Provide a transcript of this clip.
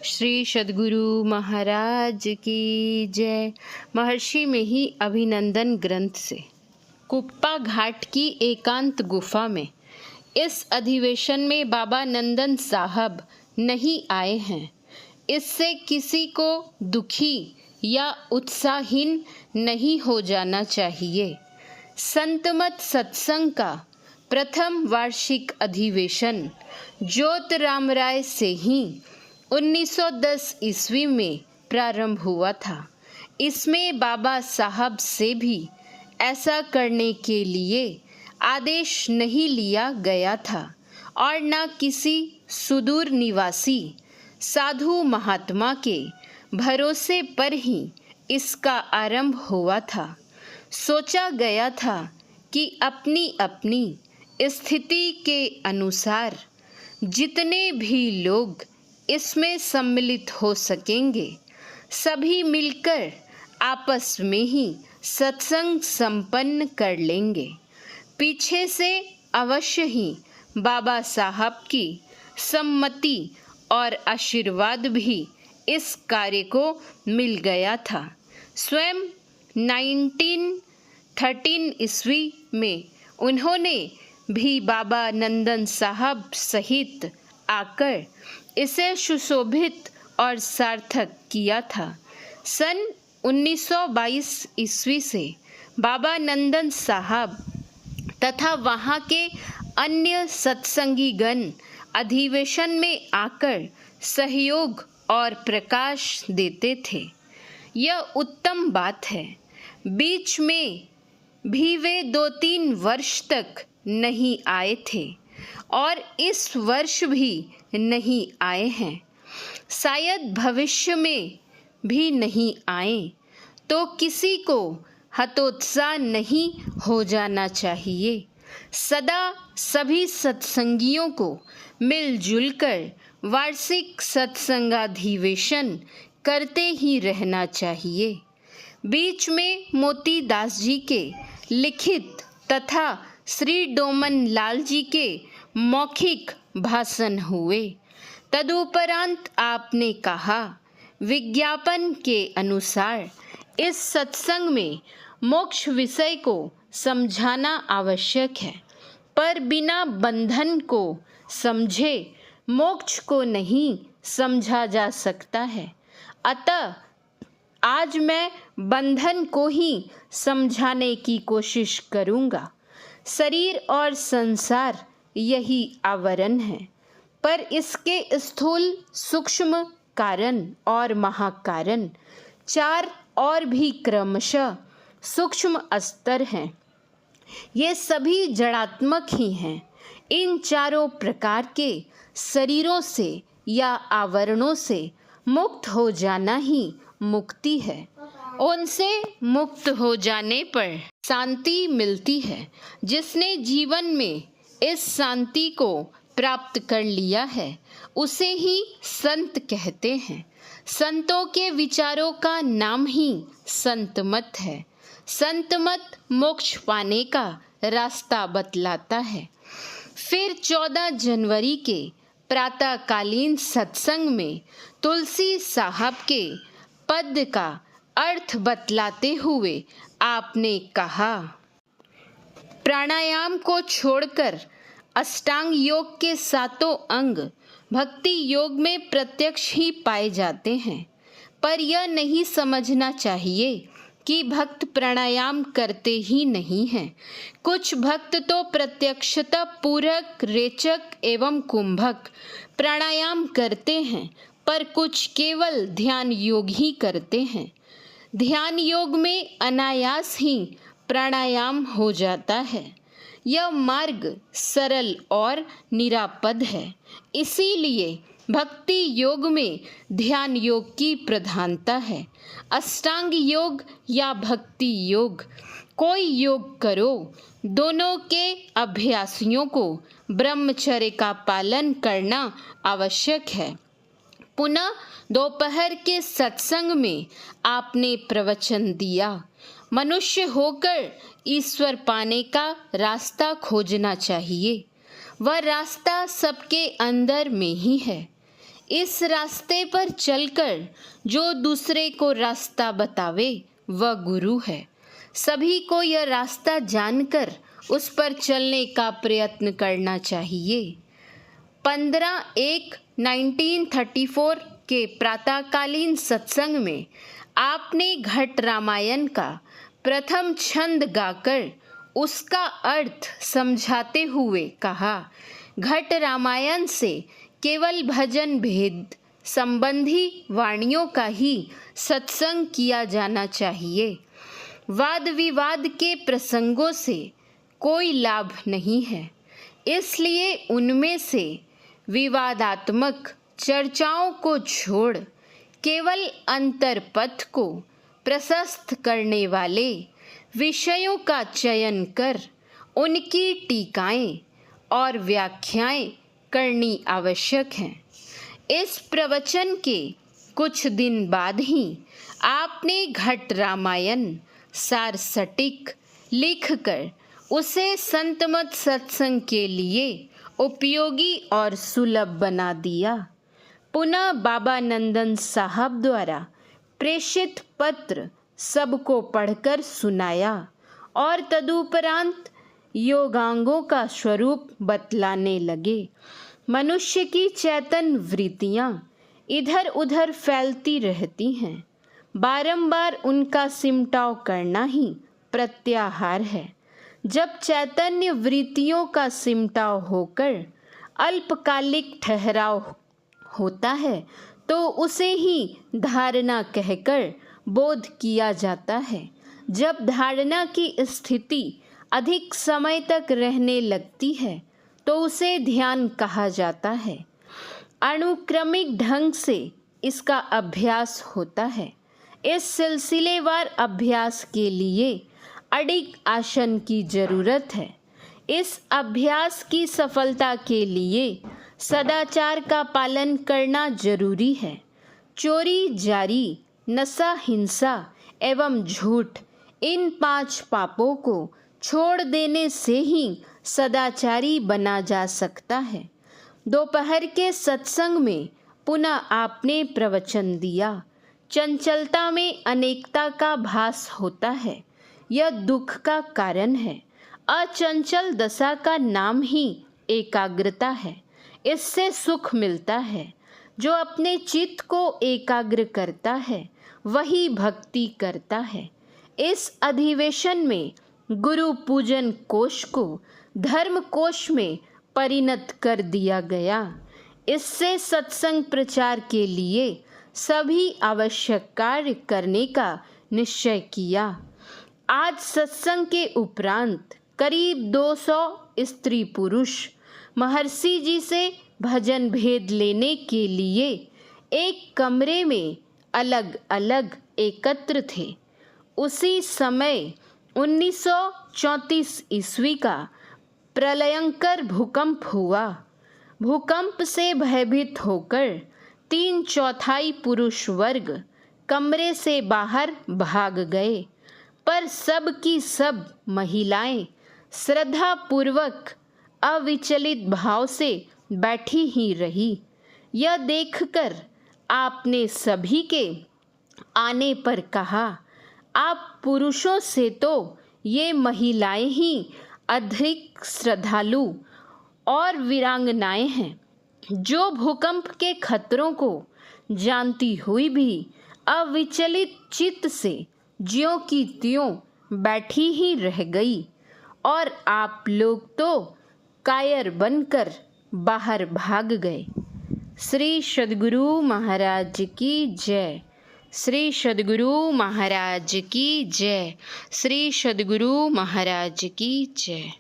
श्री सद्गुरु महाराज की जय। महर्षि में ही अभिनंदन ग्रंथ से कुप्पा घाट की एकांत गुफा में इस अधिवेशन में बाबा नंदन साहब नहीं आए हैं। इससे किसी को दुखी या उत्साहहीन नहीं हो जाना चाहिए। संतमत सत्संग का प्रथम वार्षिक अधिवेशन ज्योतिराम राय से ही 1910 ईस्वी में प्रारंभ हुआ था। इसमें बाबा साहब से भी ऐसा करने के लिए आदेश नहीं लिया गया था और न किसी सुदूर निवासी साधु महात्मा के भरोसे पर ही इसका आरंभ हुआ था। सोचा गया था कि अपनी अपनी स्थिति के अनुसार जितने भी लोग इसमें सम्मिलित हो सकेंगे सभी मिलकर आपस में ही सत्संग संपन्न कर लेंगे। पीछे से अवश्य ही बाबा साहब की सम्मति और आशीर्वाद भी इस कार्य को मिल गया था। स्वयं 1913 ईस्वी में उन्होंने भी बाबा नंदन साहब सहित आकर इसे सुशोभित और सार्थक किया था। सन 1922 ईस्वी से बाबा नंदन साहब तथा वहाँ के अन्य सत्संगीगण अधिवेशन में आकर सहयोग और प्रकाश देते थे। यह उत्तम बात है। बीच में भी वे 2-3 वर्ष तक नहीं आए थे और इस वर्ष भी नहीं आए हैं। शायद भविष्य में भी नहीं आए तो किसी को हतोत्साह नहीं हो जाना चाहिए। सदा सभी सत्संगियों को मिलजुल कर वार्षिक सत्संगाधिवेशन करते ही रहना चाहिए। बीच में मोती दास जी के लिखित तथा श्री डोमन लाल जी के मौखिक भाषण हुए। तदुपरांत आपने कहा, विज्ञापन के अनुसार इस सत्संग में मोक्ष विषय को समझाना आवश्यक है, पर बिना बंधन को समझे मोक्ष को नहीं समझा जा सकता है। अतः आज मैं बंधन को ही समझाने की कोशिश करूँगा। शरीर और संसार यही आवरण है, पर इसके स्थूल सूक्ष्म कारण और महाकारण 4 और भी क्रमशः सूक्ष्म स्तर हैं। ये सभी जड़ात्मक ही हैं। इन चारों प्रकार के शरीरों से या आवरणों से मुक्त हो जाना ही मुक्ति है। उनसे मुक्त हो जाने पर शांति मिलती है। जिसने जीवन में इस शांति को प्राप्त कर लिया है उसे ही संत कहते हैं। संतों के विचारों का नाम ही संतमत है। संतमत मोक्ष पाने का रास्ता बतलाता है। फिर 14 जनवरी के प्रातःकालीन सत्संग में तुलसी साहब के पद का अर्थ बतलाते हुए आपने कहा, प्राणायाम को छोड़कर अष्टांग योग के 7 अंग भक्ति योग में प्रत्यक्ष ही पाए जाते हैं। पर यह नहीं समझना चाहिए कि भक्त प्राणायाम करते ही नहीं हैं। कुछ भक्त तो प्रत्यक्षता पूरक, रेचक एवं कुंभक प्राणायाम करते हैं, पर कुछ केवल ध्यान योग ही करते हैं। ध्यान योग में अनायास ही प्राणायाम हो जाता है। यह मार्ग सरल और निरापद है। इसीलिए भक्ति योग में ध्यान योग की प्रधानता है। अष्टांग योग या भक्ति योग, कोई योग करो, दोनों के अभ्यासियों को ब्रह्मचर्य का पालन करना आवश्यक है। पुनः दोपहर के सत्संग में आपने प्रवचन दिया, मनुष्य होकर ईश्वर पाने का रास्ता खोजना चाहिए। वह रास्ता सबके अंदर में ही है। इस रास्ते पर चलकर जो दूसरे को रास्ता बतावे वह गुरु है। सभी को यह रास्ता जानकर उस पर चलने का प्रयत्न करना चाहिए। 15/1/1934 के प्रातःकालीन सत्संग में आपने घट रामायण का प्रथम छंद गाकर उसका अर्थ समझाते हुए कहा, घट रामायण से केवल भजन भेद संबंधी वाणियों का ही सत्संग किया जाना चाहिए। वाद विवाद के प्रसंगों से कोई लाभ नहीं है, इसलिए उनमें से विवादात्मक चर्चाओं को छोड़ केवल अंतरपथ को प्रशस्त करने वाले विषयों का चयन कर उनकी टीकाएं और व्याख्याएं करनी आवश्यक है। इस प्रवचन के कुछ दिन बाद ही आपने घट रामायण सार सटीक लिखकर उसे संतमत सत्संग के लिए उपयोगी और सुलभ बना दिया। पुनः बाबा नंदन साहब द्वारा प्रेषित पत्र सबको पढ़कर सुनाया और तदुपरांत योगांगों का स्वरूप बतलाने लगे। मनुष्य की चेतन वृत्तियाँ इधर उधर फैलती रहती हैं, बारंबार उनका सिमटाव करना ही प्रत्याहार है। जब चैतन्य वृत्तियों का सिमटाव होकर अल्पकालिक ठहराव होता है तो उसे ही धारणा कहकर बोध किया जाता है। जब धारणा की स्थिति अधिक समय तक रहने लगती है तो उसे ध्यान कहा जाता है। अनुक्रमिक ढंग से इसका अभ्यास होता है। इस सिलसिलेवार अभ्यास के लिए अडिग आसन की जरूरत है। इस अभ्यास की सफलता के लिए सदाचार का पालन करना जरूरी है। चोरी, जारी, नशा, हिंसा एवं झूठ, इन 5 पापों को छोड़ देने से ही सदाचारी बना जा सकता है। दोपहर के सत्संग में पुनः आपने प्रवचन दिया, चंचलता में अनेकता का भास होता है, यह दुख का कारण है। अचंचल दशा का नाम ही एकाग्रता है, इससे सुख मिलता है। जो अपने चित्त को एकाग्र करता है वही भक्ति करता है। इस अधिवेशन में गुरु पूजन कोश को धर्म कोश में परिणत कर दिया गया। इससे सत्संग प्रचार के लिए सभी आवश्यक कार्य करने का निश्चय किया। आज सत्संग के उपरांत करीब 200 स्त्री पुरुष महर्षि जी से भजन भेद लेने के लिए एक कमरे में अलग अलग एकत्र थे। उसी समय 1934 ईस्वी का प्रलयंकर भूकंप हुआ। भूकंप से भयभीत होकर 3/4 पुरुष वर्ग कमरे से बाहर भाग गए, पर सब की सब महिलाएं श्रद्धा पूर्वक अविचलित भाव से बैठी ही रही। यह देखकर आपने सभी के आने पर कहा, आप पुरुषों से तो ये महिलाएं ही अधिक श्रद्धालु और वीरांगनाएं हैं, जो भूकंप के खतरों को जानती हुई भी अविचलित चित्त से ज्यों की त्यों बैठी ही रह गई, और आप लोग तो कायर बनकर बाहर भाग गए। श्री सद्गुरु महाराज की जय। श्री सद्गुरु महाराज की जय। श्री सद्गुरु महाराज की जय।